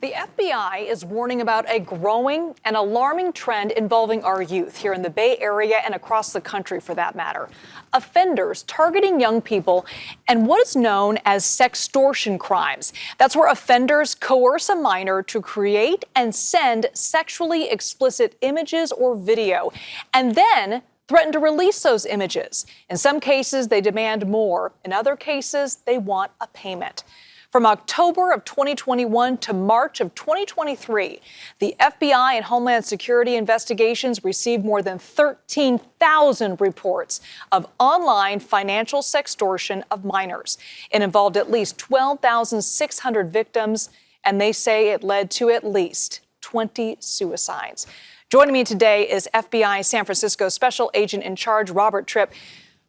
The FBI is warning about a growing and alarming trend involving our youth here in the Bay Area and across the country, for that matter. Offenders targeting young people and what is known as sextortion crimes. That's where offenders coerce a minor to create and send sexually explicit images or video, and then threaten to release those images. In some cases, they demand more. In other cases, they want a payment. From October of 2021 to March of 2023, the FBI and Homeland Security investigations received more than 13,000 reports of online financial sextortion of minors. It involved at least 12,600 victims, and they say it led to at least 20 suicides. Joining me today is FBI San Francisco Special Agent in Charge Robert Tripp.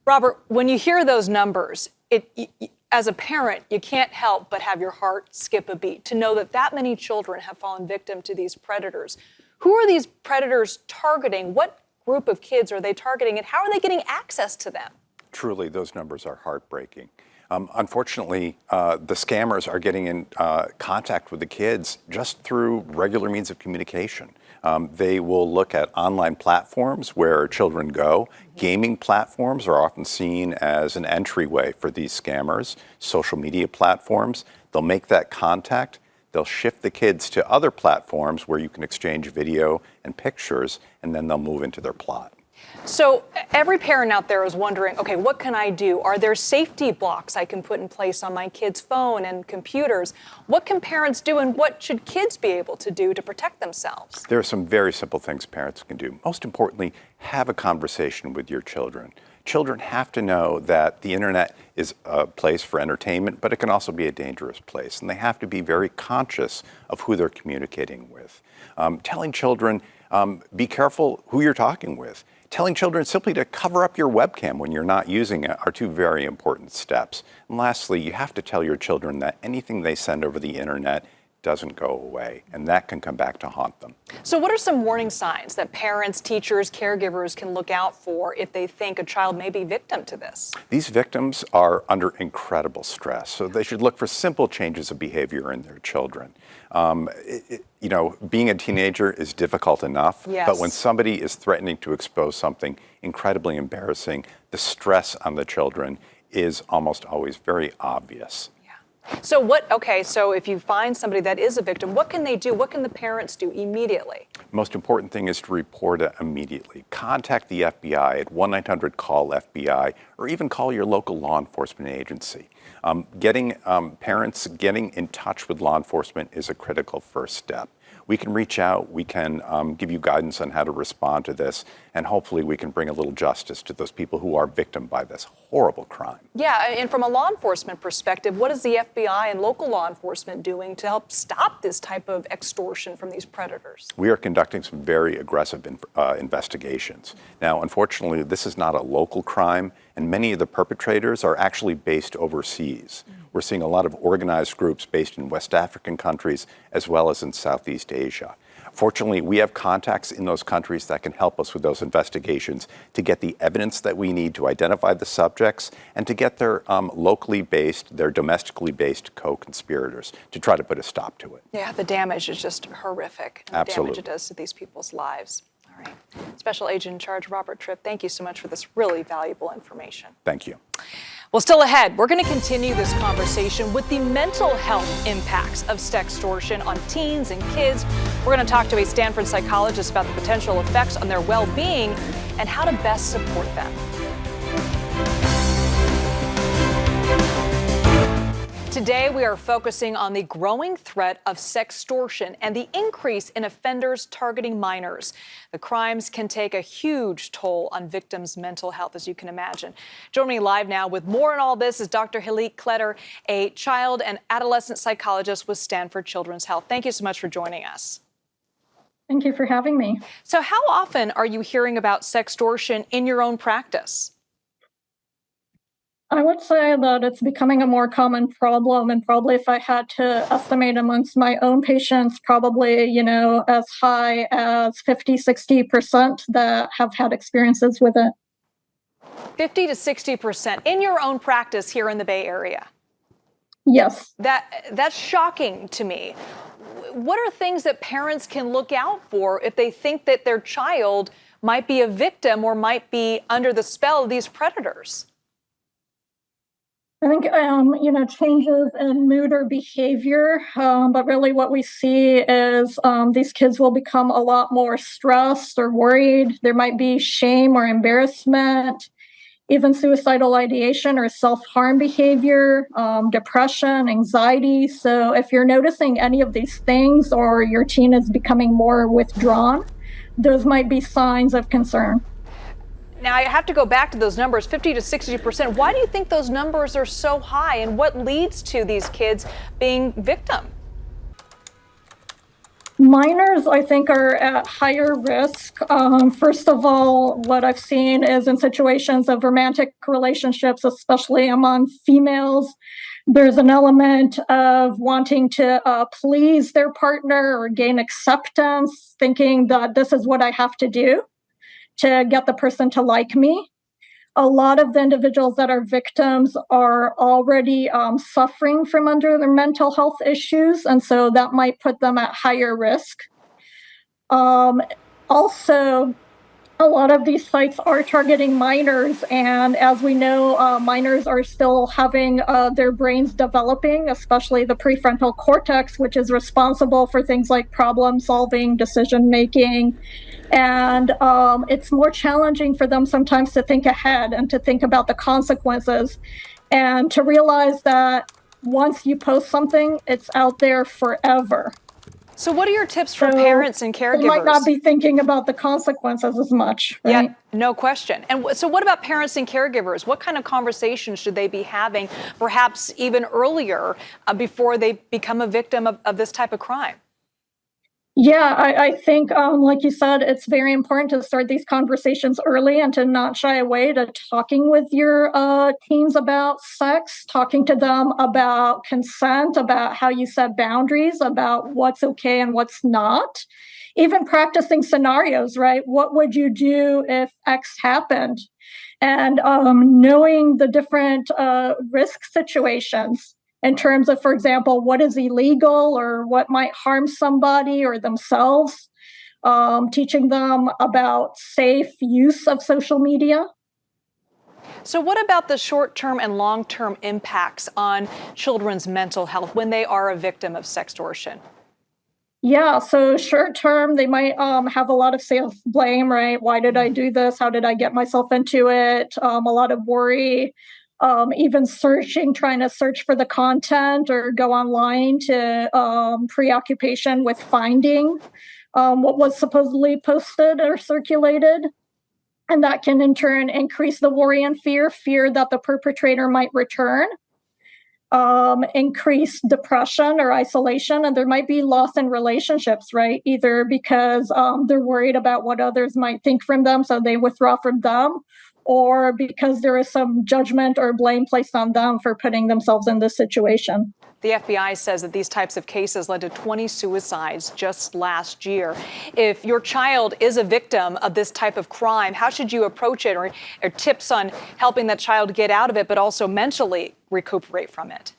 Robert, when you hear those numbers, as a parent, you can't help but have your heart skip a beat to know that that many children have fallen victim to these predators. Who are these predators targeting? What group of kids are they targeting, and how are they getting access to them? Truly, those numbers are heartbreaking. Unfortunately, the scammers are getting in contact with the kids just through regular means of communication. They will look at online platforms where children go. Gaming platforms are often seen as an entryway for these scammers. Social media platforms, they'll make that contact. They'll shift the kids to other platforms where you can exchange video and pictures, and then they'll move into their plot. So every parent out there is wondering, okay, what can I do? Are there safety blocks I can put in place on my kids' phone and computers? What can parents do, and what should kids be able to do to protect themselves? There are some very simple things parents can do. Most importantly, have a conversation with your children. Children have to know that the internet is a place for entertainment, but it can also be a dangerous place, and they have to be very conscious of who they're communicating with. Telling children, be careful who you're talking with. Telling children simply to cover up your webcam when you're not using it are two very important steps. And lastly, you have to tell your children that anything they send over the internet doesn't go away, and that can come back to haunt them. So what are some warning signs that parents, teachers, caregivers can look out for if they think a child may be victim to this? These victims are under incredible stress, so they should look for simple changes of behavior in their children. Being a teenager is difficult enough, yes, but when somebody is threatening to expose something incredibly embarrassing, the stress on the children is almost always very obvious. So if you find somebody that is a victim, what can they do? What can the parents do immediately? Most important thing is to report it immediately. Contact the FBI at 1-800-CALL-FBI, or even call your local law enforcement agency. Parents getting in touch with law enforcement is a critical first step. We can reach out, we can give you guidance on how to respond to this, and hopefully we can bring a little justice to those people who are victim by this horrible crime. Yeah, and from a law enforcement perspective, what is the FBI and local law enforcement doing to help stop this type of extortion from these predators? We are conducting some very aggressive investigations. Now, unfortunately, this is not a local crime, and many of the perpetrators are actually based overseas. We're seeing a lot of organized groups based in West African countries as well as in Southeast Asia. Fortunately, we have contacts in those countries that can help us with those investigations to get the evidence that we need to identify the subjects and to get their locally based, their domestically based co-conspirators to try to put a stop to it. Yeah, the damage is just horrific. And Absolutely. The damage it does to these people's lives. All right. Special Agent in Charge Robert Tripp, thank you so much for this really valuable information. Thank you. Well, still ahead, we're going to continue this conversation with the mental health impacts of sextortion on teens and kids. We're going to talk to a Stanford psychologist about the potential effects on their well-being and how to best support them. Today, we are focusing on the growing threat of sextortion and the increase in offenders targeting minors. The crimes can take a huge toll on victims' mental health, as you can imagine. Joining me live now with more on all this is Dr. Hilit Kletter, a child and adolescent psychologist with Stanford Children's Health. Thank you so much for joining us. Thank you for having me. So how often are you hearing about sextortion in your own practice? I would say that it's becoming a more common problem, and probably if I had to estimate amongst my own patients, probably, as high as 50-60% that have had experiences with it. 50 to 60% in your own practice here in the Bay Area? Yes. That's shocking to me. what are things that parents can look out for if they think that their child might be a victim or might be under the spell of these predators? I think, changes in mood or behavior, but really what we see is these kids will become a lot more stressed or worried. There might be shame or embarrassment, even suicidal ideation or self-harm behavior, depression, anxiety. So if you're noticing any of these things or your teen is becoming more withdrawn, those might be signs of concern. Now, I have to go back to those numbers, 50 to 60%. Why do you think those numbers are so high, and what leads to these kids being victim? Minors, I think, are at higher risk. First of all, what I've seen is in situations of romantic relationships, especially among females, there's an element of wanting to please their partner or gain acceptance, thinking that this is what I have to do to get the person to like me. A lot of the individuals that are victims are already suffering from under their mental health issues, and so that might put them at higher risk. Also, a lot of these sites are targeting minors, and as we know, minors are still having their brains developing, especially the prefrontal cortex, which is responsible for things like problem solving, decision making. And it's more challenging for them sometimes to think ahead and to think about the consequences and to realize that once you post something, it's out there forever. So what are your tips for parents and caregivers? They might not be thinking about the consequences as much, right? Yeah, no question. And so what about parents and caregivers? What kind of conversations should they be having, perhaps even earlier, before they become a victim of this type of crime? Yeah, I think, like you said, it's very important to start these conversations early and to not shy away to talking with your teens about sex, talking to them about consent, about how you set boundaries, about what's okay and what's not. Even practicing scenarios, right? What would you do if X happened? And knowing the different risk situations in terms of, for example, what is illegal or what might harm somebody or themselves, teaching them about safe use of social media. So what about the short-term and long-term impacts on children's mental health when they are a victim of sextortion? Yeah, so short term, they might have a lot of self-blame, right? Why did I do this? How did I get myself into it? A lot of worry. Even trying to search for the content or go online to preoccupation with finding what was supposedly posted or circulated. And that can in turn increase the worry and fear that the perpetrator might return, increase depression or isolation, and there might be loss in relationships, right? Either because they're worried about what others might think from them, so they withdraw from them, or because there is some judgment or blame placed on them for putting themselves in this situation. The FBI says that these types of cases led to 20 suicides just last year. If your child is a victim of this type of crime, how should you approach it, or tips on helping that child get out of it, but also mentally recuperate from it?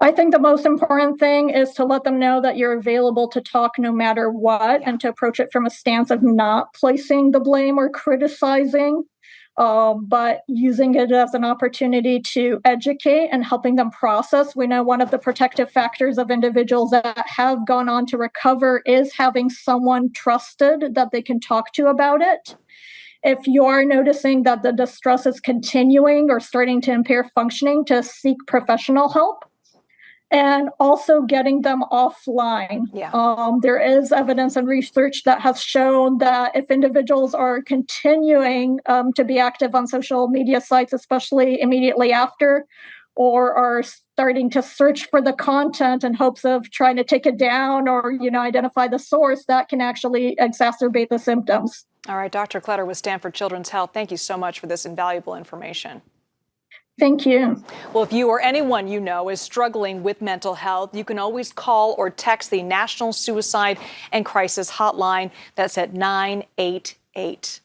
I think the most important thing is to let them know that you're available to talk no matter what, and to approach it from a stance of not placing the blame or criticizing, but using it as an opportunity to educate and helping them process. We know one of the protective factors of individuals that have gone on to recover is having someone trusted that they can talk to about it. If you're noticing that the distress is continuing or starting to impair functioning, to seek professional help. And also getting them offline. There is evidence and research that has shown that if individuals are continuing to be active on social media sites, especially immediately after, or are starting to search for the content in hopes of trying to take it down or identify the source, that can actually exacerbate the symptoms. All right, Dr. Kletter with Stanford Children's Health, thank you so much for this invaluable information. Thank you. Well, if you or anyone you know is struggling with mental health, you can always call or text the National Suicide and Crisis Hotline. That's at 988.